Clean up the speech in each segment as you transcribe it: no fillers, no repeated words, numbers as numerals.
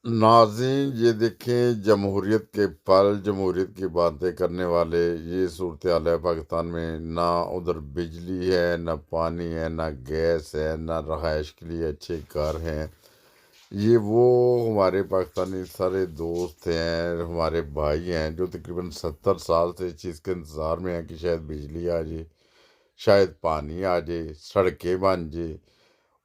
नाज़रीन, ये देखें जमहूरियत के पल, जमहूरियत की बातें करने वाले, ये सूरत हाल है पाकिस्तान में। ना उधर बिजली है, ना पानी है, ना गैस है, ना रहायश के लिए अच्छे घर हैं। ये वो हमारे पाकिस्तानी सारे दोस्त हैं, हमारे भाई हैं, जो तकरीबन 70 साल से इस चीज़ के इंतज़ार में हैं कि शायद बिजली आ जाए, शायद पानी आ जाए, सड़कें बन जाए।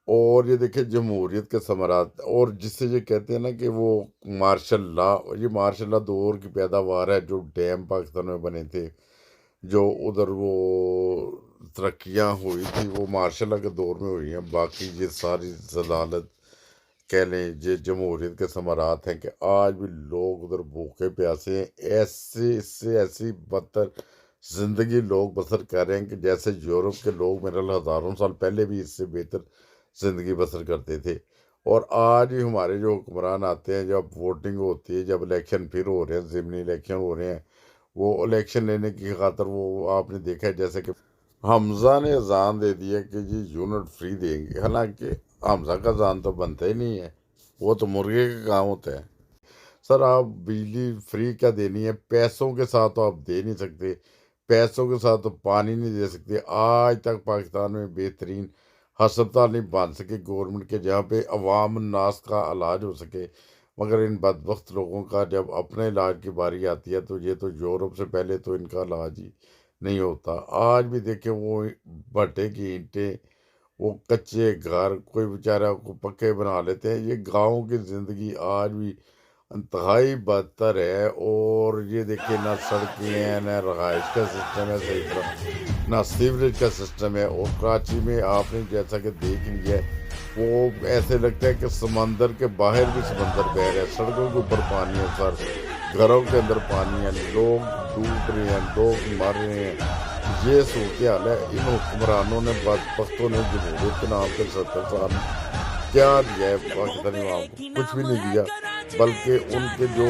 और ये देखिए जमहूरियत के समरात, और जिससे ये कहते हैं ना कि वो मार्शल लॉ, ये मार्शल लॉ दौर की पैदावार है। जो डैम पाकिस्तान में बने थे, जो उधर वो तरक्कियाँ हुई थी, वो मार्शल लॉ के दौर में हुई हैं। बाकी ये सारी जलालत कह लें, ये जमहूरियत के समरात हैं कि आज भी लोग उधर भूखे प्यासे हैं। ऐसे इससे ऐसी बदतर ज़िंदगी लोग बसर कर रहे हैं कि जैसे यूरोप के लोग मेरे ख्याल हज़ारों साल पहले भी इससे बेहतर ज़िंदगी बसर करते थे। और आज ही हमारे जो हुक्मरान आते हैं, जब वोटिंग होती है, जब इलेक्शन फिर हो रहे हैं, ज़िमनी इलेक्शन हो रहे हैं, वो इलेक्शन लेने की खातर वो आपने देखा है जैसे कि हमज़ा ने अजान दे दिया कि जी यूनिट फ्री देंगे। हालांकि हमज़ा का अजान तो बनता ही नहीं है, वो तो मुर्गे का काम होता है। सर, आप बिजली फ्री क्या देनी है? पैसों के साथ तो आप दे नहीं सकते, पैसों के साथ तो पानी नहीं दे सकते। आज तक पाकिस्तान में बेहतरीन हस्पताल नहीं बन सके गवर्नमेंट के, जहाँ पे अवाम नास का इलाज हो सके। मगर इन बदबख्त लोगों का जब अपने इलाज की बारी आती है, तो ये तो यूरोप से पहले तो इनका इलाज ही नहीं होता। आज भी देखें वो भट्टे की ईंटें, वो कच्चे घर, कोई बेचारा को पक्के बना लेते हैं। ये गाँव की ज़िंदगी आज भी इंतहाई बदतर है। और ये देखिए, ना सड़कें हैं, ना रहायश का सिस्टम है सही तरह, ना सीवरेज का सिस्टम है। और कराची में आपने जैसा कि देख लिया है, वो ऐसे लगता है कि समंदर के बाहर भी समंदर बह रहा है। सड़कों के ऊपर पानी है सर, घरों के अंदर पानी है, लोग डूब रहे हैं, लोग मर रहे हैं। ये सूरत हाल है। इन हुक्मरानों ने, बदबख्तों ने जमहूरियत के नाम पे 70 साल क्या दिया है पाकिस्तानी अवाम को? कुछ भी नहीं दिया। बल्कि उनके जो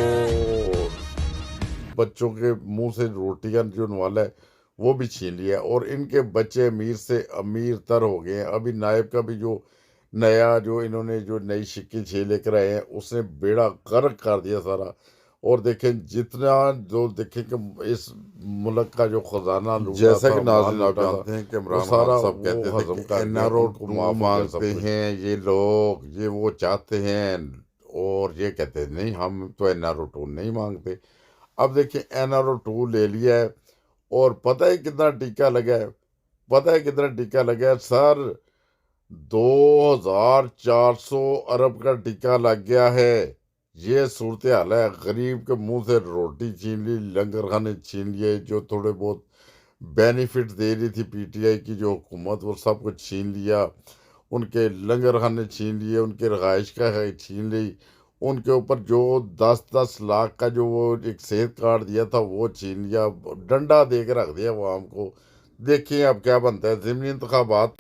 बच्चों के मुंह से रोटियां जो नवाला है, वो भी छीन लिया। और इनके बच्चे अमीर से अमीर तर हो गए हैं। अभी नायब का भी जो नया, जो इन्होंने जो नई शिक्की छे लेकर आए हैं, उसने बेड़ा गर्क कर दिया सारा। और देखें जितना, जो देखें कि इस मुल्क का जो खजाना लूटा जैसा कि था, माल नाज़रीन आप लूटा था, जानते हैं कि वो इमरान खान सारा साहब वो कहते थे हजम कि कर गया, एनआरओ उनको टू माफ हो गया सब मांगते कुछ। हैं ये लोग, ये वो चाहते हैं। और ये कहते हैं नहीं, हम तो एनआरओ टू नहीं मांगते। अब देखिए एनआरओ टू ले लिया है। और पता है कितना टीका लगा है? पता है कितना टीका लगा है सर? 2400 अरब का टीका लग गया है। ये सूरत हाल है। गरीब के मुंह से रोटी छीन ली, लंगर खाने छीन लिए, जो थोड़े बहुत बेनिफिट दे रही थी पीटीआई की जो हुकूमत, वो सब कुछ छीन लिया। उनके लंगर खाने छीन लिए, उनके रहाइश का है छीन ली। उनके ऊपर जो 10-10 लाख का जो वो एक सेहत कार्ड दिया था, वो छीन लिया। डंडा दे के रख दिया अवाम को। देखिए अब क्या बनता है। ज़िमनी इंतखाबात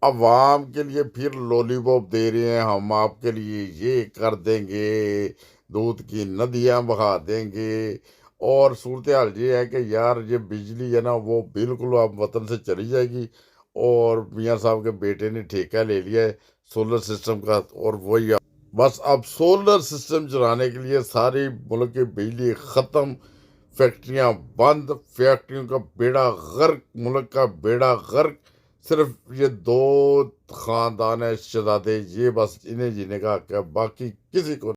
अवाम के लिए फिर लॉलीपॉप दे रहे हैं, हम आपके लिए ये कर देंगे, दूध की नदियां बहा देंगे। और सूरत हाल ये है कि यार, ये बिजली है ना, वो बिल्कुल अब वतन से चली जाएगी। और मियाँ साहब के बेटे ने ठेका ले लिया है सोलर सिस्टम का। और वही बस अब सोलर सिस्टम चलाने के लिए सारी मुल्क की बिजली ख़त्म, फैक्ट्रियां बंद, फैक्ट्रियों का बेड़ा गर्क, मुल्क का बेड़ा गर्क। सिर्फ ये दो खानदान है शहजादे, ये बस इन्हें जीने का हक है, बाकी किसी को